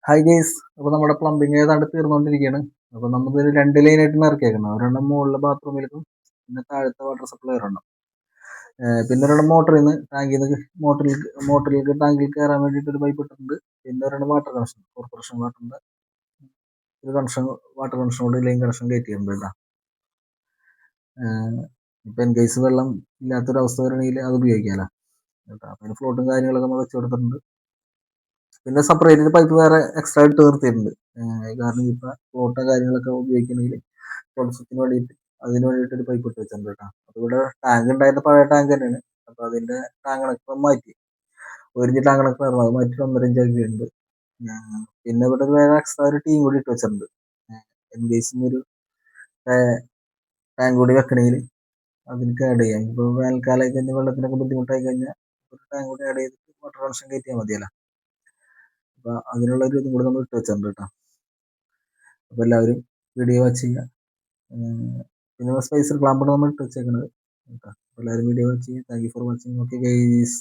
Hi guys. അപ്പോൾ നമ്മുടെ plumbing ഏതാണ്ട് തീർന്നുകൊണ്ടിരിക്കുകയാണ്. അപ്പോൾ നമ്മളിതൊരു 2 ലൈനായിട്ടാണ് ഇറക്കിയേക്കുന്നത്. ഒരെണ്ണം മുകളിലെ ബാത്റൂമിലേക്കും പിന്നെ താഴത്തെ വാട്ടർ സപ്ലൈ ഒരെണ്ണം. പിന്നെ ഒരെണ്ണം മോട്ടറിലേക്ക് ടാങ്കിൽ കയറാൻ വേണ്ടിയിട്ട് ഒരു പൈപ്പ് ഇട്ടിട്ടുണ്ട്. പിന്നെ ഒരെണ്ണം വാട്ടർ കണക്ഷൻ, കോർപ്പറേഷൻ വാട്ടറിൻ്റെ ഒരു കണക്ഷൻ, വാട്ടർ കണക്ഷനോട് ലൈൻ കണക്ഷൻ കയറ്റിയിട്ടുണ്ട് കേട്ടോ. ഇപ്പം ഇൻ കേസ് വെള്ളം ഇല്ലാത്തൊരവസ്ഥ വരണമെങ്കിൽ അത് ഉപയോഗിക്കാമല്ലോ കേട്ടോ. അതിന് ഫ്ലോട്ടും കാര്യങ്ങളൊക്കെ നമ്മൾ വെച്ച് കൊടുത്തിട്ടുണ്ട്. പിന്നെ സെപ്പറേറ്റ് പൈപ്പ് വേറെ എക്സ്ട്രാ ഇട്ട് നിർത്തിയിട്ടുണ്ട്. കാരണം ഇപ്പം ഫ്ലോട്ടോ കാര്യങ്ങളൊക്കെ ഉപയോഗിക്കണമെങ്കിൽ വെള്ളത്തിന് വേണ്ടിയിട്ട് അതിന് വേണ്ടിയിട്ട് ഒരു പൈപ്പ് ഇട്ട് വെച്ചിട്ടുണ്ട് കേട്ടോ. അതിവിടെ ടാങ്ക് ഉണ്ടായിരുന്ന പഴയ ടാങ്ക് തന്നെയാണ്. അപ്പോൾ അതിൻ്റെ ടാങ്ക് കണക്ഷൻ മാറ്റി, ഒരു ടാങ്ക് കണക്ഷൻ അത് മാറ്റി 1.5 ആക്കിയിട്ടുണ്ട്. പിന്നെ ഇവിടെ വേറെ എക്സ്ട്രാ ഒരു ടീം കൂടി ഇട്ട് വെച്ചിട്ടുണ്ട്. ഇൻ കേസ് ഒരു ടാങ്ക് കൂടി വെക്കണമെങ്കിൽ അതിന് ആഡ് ചെയ്യാം. ഇപ്പോൾ വേനൽക്കാലമായി കഴിഞ്ഞാൽ വെള്ളത്തിനൊക്കെ ബുദ്ധിമുട്ടായി കഴിഞ്ഞാൽ ഒരു ടാങ്ക് കൂടി ആഡ് ചെയ്തിട്ട് വാട്ടർ കണക്ഷൻ കയറ്റിയാൽ മതിയല്ലോ. അപ്പോൾ അതിനുള്ള ഒരു ഇതും കൂടി നമ്മൾ ഇട്ട് വെച്ചിട്ടുണ്ട് കേട്ടോ. അപ്പോൾ എല്ലാവരും വീഡിയോ വാച്ച് ചെയ്യുക. പിന്നെ സ്പൈസർ ക്ലാമ്പാണ് നമ്മൾ ഇട്ട് വെച്ചേക്കുന്നത് കേട്ടോ. എല്ലാവരും വീഡിയോ വാച്ച് ചെയ്യുക. Thank you for watching. Okay guys.